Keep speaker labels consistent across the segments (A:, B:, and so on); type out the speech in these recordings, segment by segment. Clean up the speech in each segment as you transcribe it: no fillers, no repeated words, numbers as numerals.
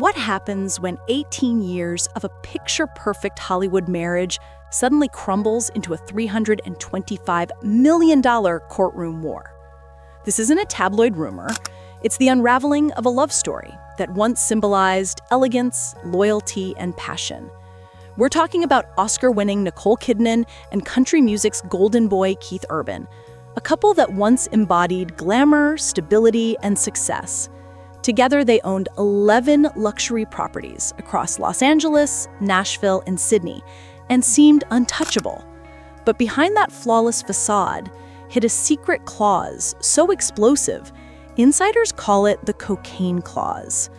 A: What happens when 18 years of a picture-perfect Hollywood marriage suddenly crumbles into a $325 million courtroom war? This isn't a tabloid rumor. It's the unraveling of a love story that once symbolized elegance, loyalty, and passion. We're talking about Oscar-winning Nicole Kidman and country music's golden boy Keith Urban, a couple that once embodied glamour, stability, and success. Together, they owned 11 luxury properties across Los Angeles, Nashville, and Sydney, and seemed untouchable. But behind that flawless facade hid a secret clause so explosive, insiders call it the cocaine clause.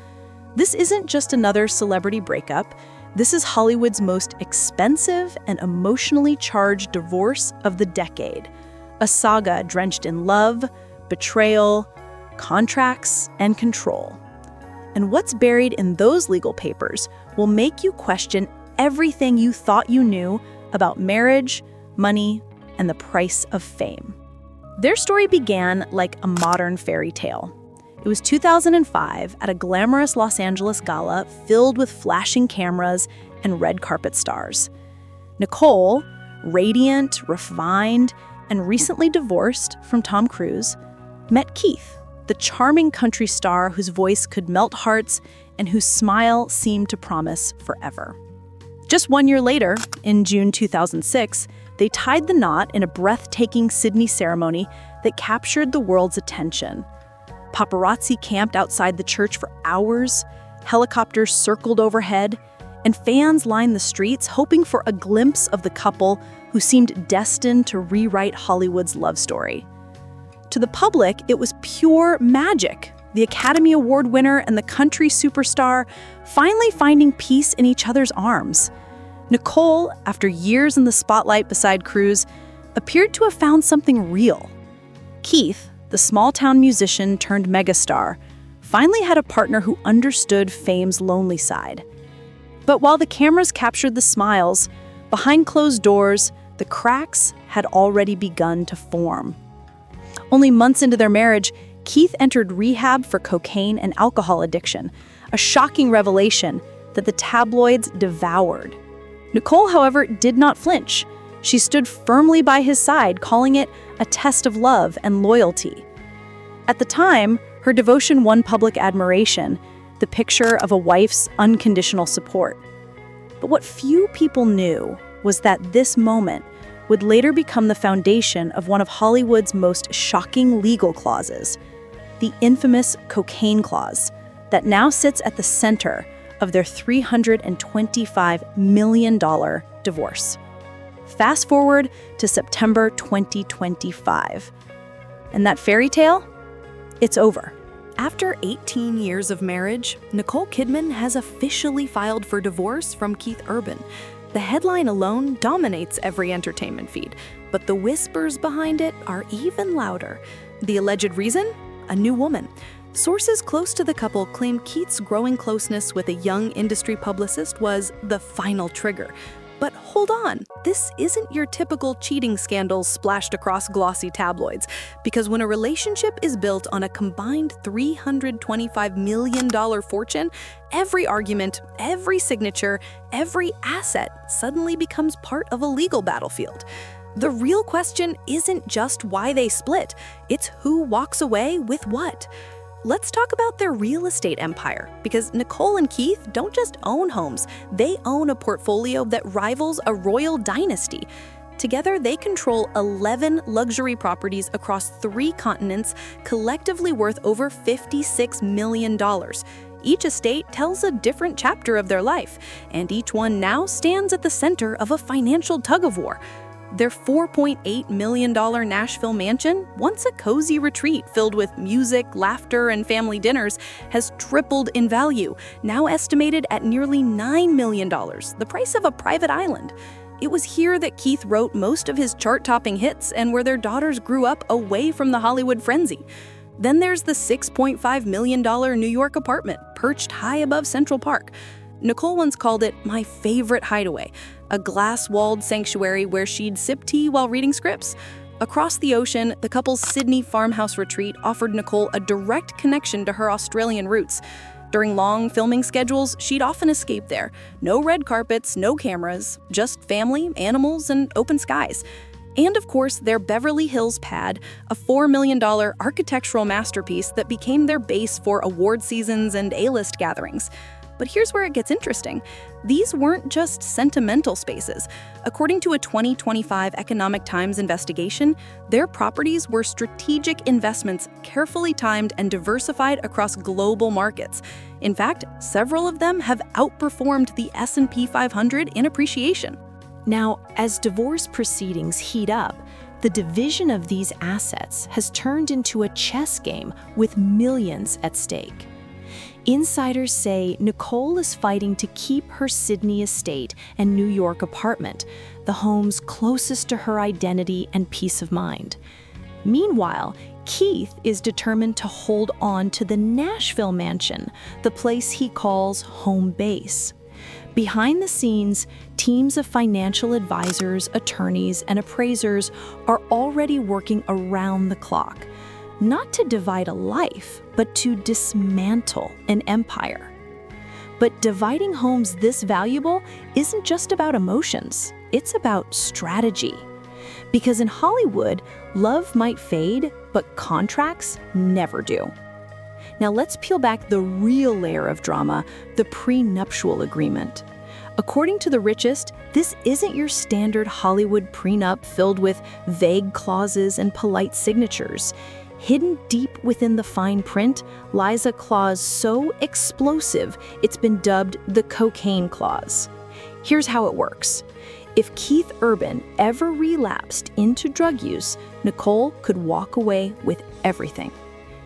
A: This isn't just another celebrity breakup. This is Hollywood's most expensive and emotionally charged divorce of the decade. A saga drenched in love, betrayal, contracts, and control. And what's buried in those legal papers will make you question everything you thought you knew about marriage, money, and the price of fame. Their story began like a modern fairy tale. It was 2005 at a glamorous Los Angeles gala filled with flashing cameras and red carpet stars. Nicole, radiant, refined, and recently divorced from Tom Cruise, met Keith, the charming country star whose voice could melt hearts and whose smile seemed to promise forever. Just 1 year later, in June 2006, they tied the knot in a breathtaking Sydney ceremony that captured the world's attention. Paparazzi camped outside the church for hours, helicopters circled overhead, and fans lined the streets hoping for a glimpse of the couple who seemed destined to rewrite Hollywood's love story. To the public, it was pure magic. The Academy Award winner and the country superstar finally finding peace in each other's arms. Nicole, after years in the spotlight beside Cruise, appeared to have found something real. Keith, the small-town musician turned megastar, finally had a partner who understood fame's lonely side. But while the cameras captured the smiles, behind closed doors, the cracks had already begun to form. Only months into their marriage, Keith entered rehab for cocaine and alcohol addiction, a shocking revelation that the tabloids devoured. Nicole, however, did not flinch. She stood firmly by his side, calling it a test of love and loyalty. At the time, her devotion won public admiration, the picture of a wife's unconditional support. But what few people knew was that this moment would later become the foundation of one of Hollywood's most shocking legal clauses, the infamous cocaine clause, that now sits at the center of their $325 million divorce. Fast forward to September 2025. And that fairy tale? It's over. After 18 years of marriage, Nicole Kidman has officially filed for divorce from Keith Urban. The headline alone dominates every entertainment feed, but the whispers behind it are even louder. The alleged reason? A new woman. Sources close to the couple claim Keith's growing closeness with a young industry publicist was the final trigger. But hold on, this isn't your typical cheating scandals splashed across glossy tabloids, because when a relationship is built on a combined $325 million fortune, every argument, every signature, every asset suddenly becomes part of a legal battlefield. The real question isn't just why they split, it's who walks away with what. Let's talk about their real estate empire, because Nicole and Keith don't just own homes, they own a portfolio that rivals a royal dynasty. Together, they control 11 luxury properties across 3 continents, collectively worth over $56 million. Each estate tells a different chapter of their life, and each one now stands at the center of a financial tug-of-war. Their $4.8 million Nashville mansion, once a cozy retreat filled with music, laughter, and family dinners, has tripled in value, now estimated at nearly $9 million, the price of a private island. It was here that Keith wrote most of his chart-topping hits and where their daughters grew up away from the Hollywood frenzy. Then there's the $6.5 million New York apartment, perched high above Central Park. Nicole once called it my favorite hideaway, a glass-walled sanctuary where she'd sip tea while reading scripts. Across the ocean, the couple's Sydney farmhouse retreat offered Nicole a direct connection to her Australian roots. During long filming schedules, she'd often escape there. No red carpets, no cameras, just family, animals, and open skies. And of course, their Beverly Hills pad, a $4 million architectural masterpiece that became their base for award seasons and A-list gatherings. But here's where it gets interesting. These weren't just sentimental spaces. According to a 2025 Economic Times investigation, their properties were strategic investments carefully timed and diversified across global markets. In fact, several of them have outperformed the S&P 500 in appreciation.
B: Now, as divorce proceedings heat up, the division of these assets has turned into a chess game with millions at stake. Insiders say Nicole is fighting to keep her Sydney estate and New York apartment, the homes closest to her identity and peace of mind. Meanwhile, Keith is determined to hold on to the Nashville mansion, the place he calls home base. Behind the scenes, teams of financial advisors, attorneys, and appraisers are already working around the clock, not to divide a life, but to dismantle an empire. But dividing homes this valuable isn't just about emotions, it's about strategy. Because in Hollywood, love might fade, but contracts never do. Now let's peel back the real layer of drama, the prenuptial agreement. According to The Richest, this isn't your standard Hollywood prenup filled with vague clauses and polite signatures. Hidden deep within the fine print lies a clause so explosive it's been dubbed the cocaine clause. Here's how it works. If Keith Urban ever relapsed into drug use, Nicole could walk away with everything.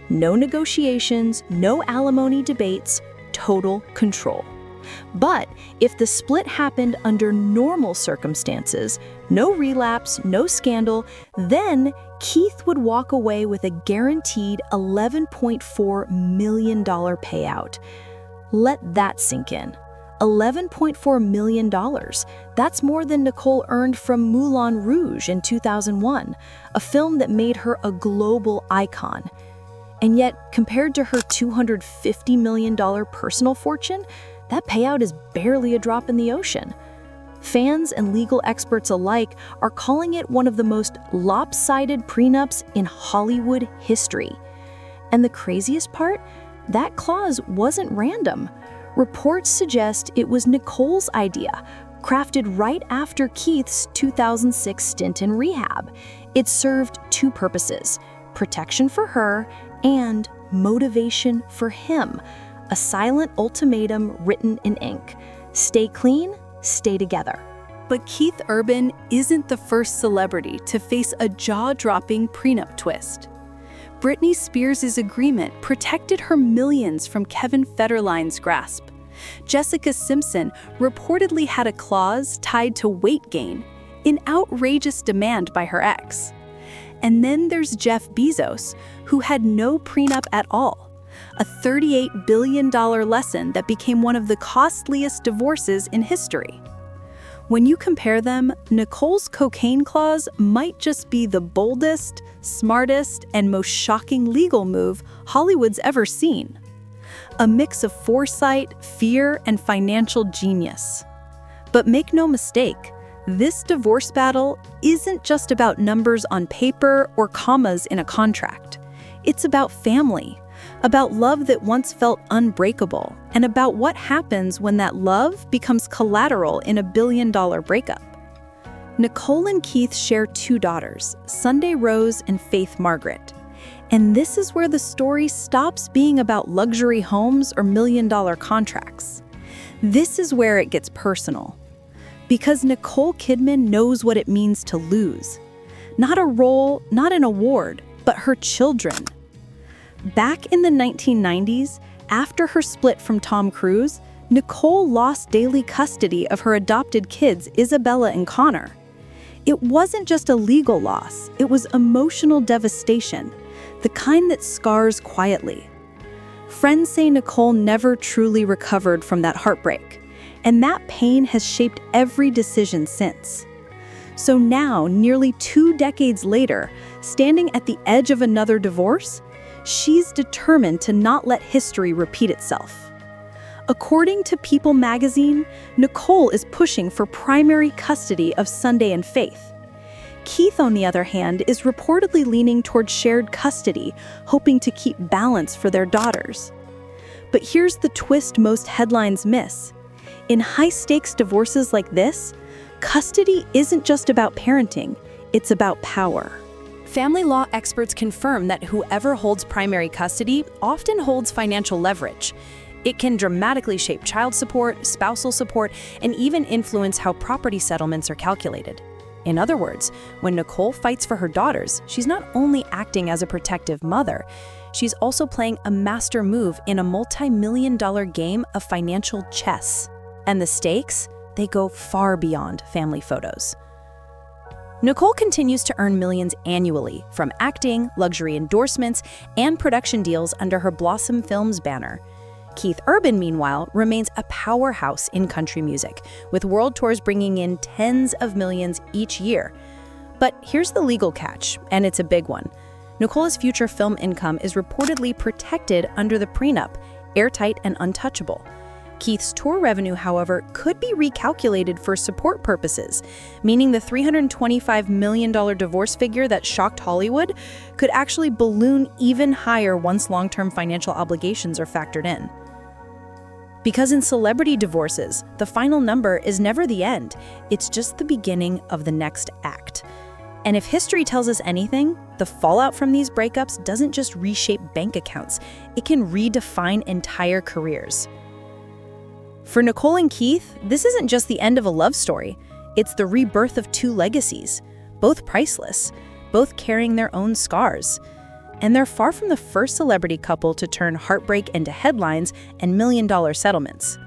B: No negotiations, no alimony debates, total control. But if the split happened under normal circumstances, no relapse, no scandal, then Keith would walk away with a guaranteed $11.4 million payout. Let that sink in. $11.4 million. That's more than Nicole earned from Moulin Rouge in 2001, a film that made her a global icon. And yet, compared to her $250 million personal fortune, that payout is barely a drop in the ocean. Fans and legal experts alike are calling it one of the most lopsided prenups in Hollywood history. And the craziest part? That clause wasn't random. Reports suggest it was Nicole's idea, crafted right after Keith's 2006 stint in rehab. It served two purposes: protection for her and motivation for him. A silent ultimatum written in ink. Stay clean, stay together.
A: But Keith Urban isn't the first celebrity to face a jaw-dropping prenup twist. Britney Spears' agreement protected her millions from Kevin Federline's grasp. Jessica Simpson reportedly had a clause tied to weight gain, an outrageous demand by her ex. And then there's Jeff Bezos, who had no prenup at all. A $38 billion lesson that became one of the costliest divorces in history. When you compare them, Nicole's cocaine clause might just be the boldest, smartest, and most shocking legal move Hollywood's ever seen. A mix of foresight, fear, and financial genius. But make no mistake, this divorce battle isn't just about numbers on paper or commas in a contract. It's about family, about love that once felt unbreakable, and about what happens when that love becomes collateral in a billion-dollar breakup. Nicole and Keith share two daughters, Sunday Rose and Faith Margaret. And this is where the story stops being about luxury homes or million-dollar contracts. This is where it gets personal. Because Nicole Kidman knows what it means to lose. Not a role, not an award, but her children. Back in the 1990s, after her split from Tom Cruise, Nicole lost daily custody of her adopted kids, Isabella and Connor. It wasn't just a legal loss, it was emotional devastation, the kind that scars quietly. Friends say Nicole never truly recovered from that heartbreak, and that pain has shaped every decision since. So now, nearly 2 decades later, standing at the edge of another divorce, she's determined to not let history repeat itself. According to People magazine, Nicole is pushing for primary custody of Sunday and Faith. Keith, on the other hand, is reportedly leaning toward shared custody, hoping to keep balance for their daughters. But here's the twist most headlines miss. In high-stakes divorces like this, custody isn't just about parenting, it's about power.
B: Family law experts confirm that whoever holds primary custody often holds financial leverage. It can dramatically shape child support, spousal support, and even influence how property settlements are calculated. In other words, when Nicole fights for her daughters, she's not only acting as a protective mother, she's also playing a master move in a multi-million-dollar game of financial chess. And the stakes? They go far beyond family photos. Nicole continues to earn millions annually from acting, luxury endorsements, and production deals under her Blossom Films banner. Keith Urban, meanwhile, remains a powerhouse in country music, with world tours bringing in tens of millions each year. But here's the legal catch, and it's a big one. Nicole's future film income is reportedly protected under the prenup, airtight and untouchable. Keith's tour revenue, however, could be recalculated for support purposes, meaning the $325 million divorce figure that shocked Hollywood could actually balloon even higher once long-term financial obligations are factored in. Because in celebrity divorces, the final number is never the end, it's just the beginning of the next act. And if history tells us anything, the fallout from these breakups doesn't just reshape bank accounts, it can redefine entire careers. For Nicole and Keith, this isn't just the end of a love story. It's the rebirth of two legacies, both priceless, both carrying their own scars. And they're far from the first celebrity couple to turn heartbreak into headlines and million-dollar settlements.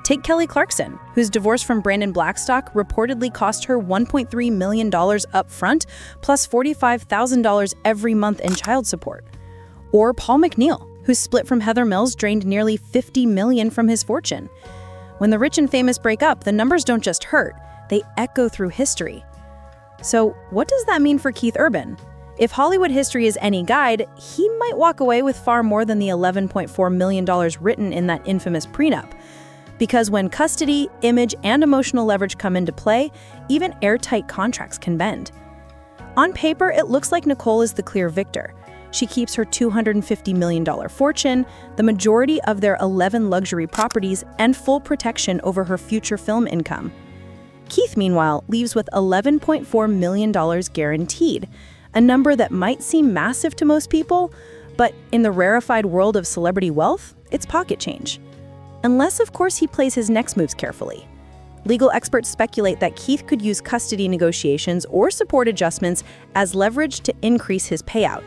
B: Take Kelly Clarkson, whose divorce from Brandon Blackstock reportedly cost her $1.3 million up front, plus $45,000 every month in child support. Or Paul McNeil, whose split from Heather Mills drained nearly $50 million from his fortune. When the rich and famous break up, the numbers don't just hurt, they echo through history. So what does that mean for Keith Urban? If Hollywood history is any guide, he might walk away with far more than the $11.4 million written in that infamous prenup. Because when custody, image, and emotional leverage come into play, even airtight contracts can bend. On paper, it looks like Nicole is the clear victor. She keeps her $250 million fortune, the majority of their 11 luxury properties, and full protection over her future film income. Keith, meanwhile, leaves with $11.4 million guaranteed, a number that might seem massive to most people, but in the rarefied world of celebrity wealth, it's pocket change. Unless, of course, he plays his next moves carefully. Legal experts speculate that Keith could use custody negotiations or support adjustments as leverage to increase his payout.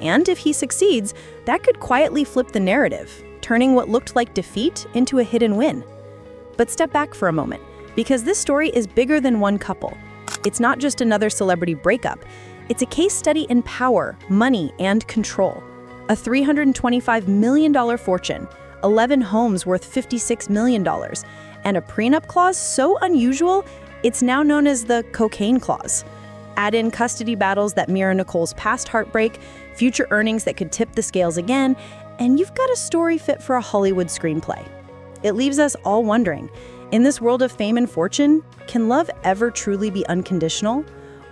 B: And if he succeeds, that could quietly flip the narrative, turning what looked like defeat into a hidden win. But step back for a moment, because this story is bigger than one couple. It's not just another celebrity breakup. It's a case study in power, money, and control. A $325 million fortune, 11 homes worth $56 million, and a prenup clause so unusual, it's now known as the cocaine clause. Add in custody battles that mirror Nicole's past heartbreak, future earnings that could tip the scales again, and you've got a story fit for a Hollywood screenplay. It leaves us all wondering, in this world of fame and fortune, can love ever truly be unconditional?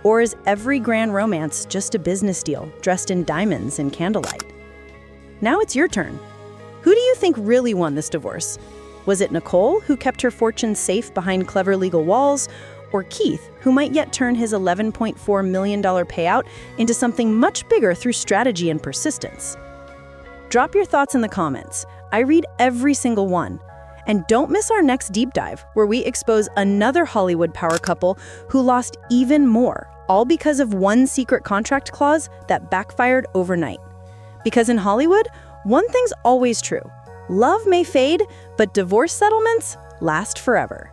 B: Or is every grand romance just a business deal dressed in diamonds and candlelight? Now it's your turn. Who do you think really won this divorce? Was it Nicole, who kept her fortune safe behind clever legal walls, or Keith, who might yet turn his $11.4 million payout into something much bigger through strategy and persistence? Drop your thoughts in the comments. I read every single one. And don't miss our next deep dive, where we expose another Hollywood power couple who lost even more, all because of one secret contract clause that backfired overnight. Because in Hollywood, one thing's always true. Love may fade, but divorce settlements last forever.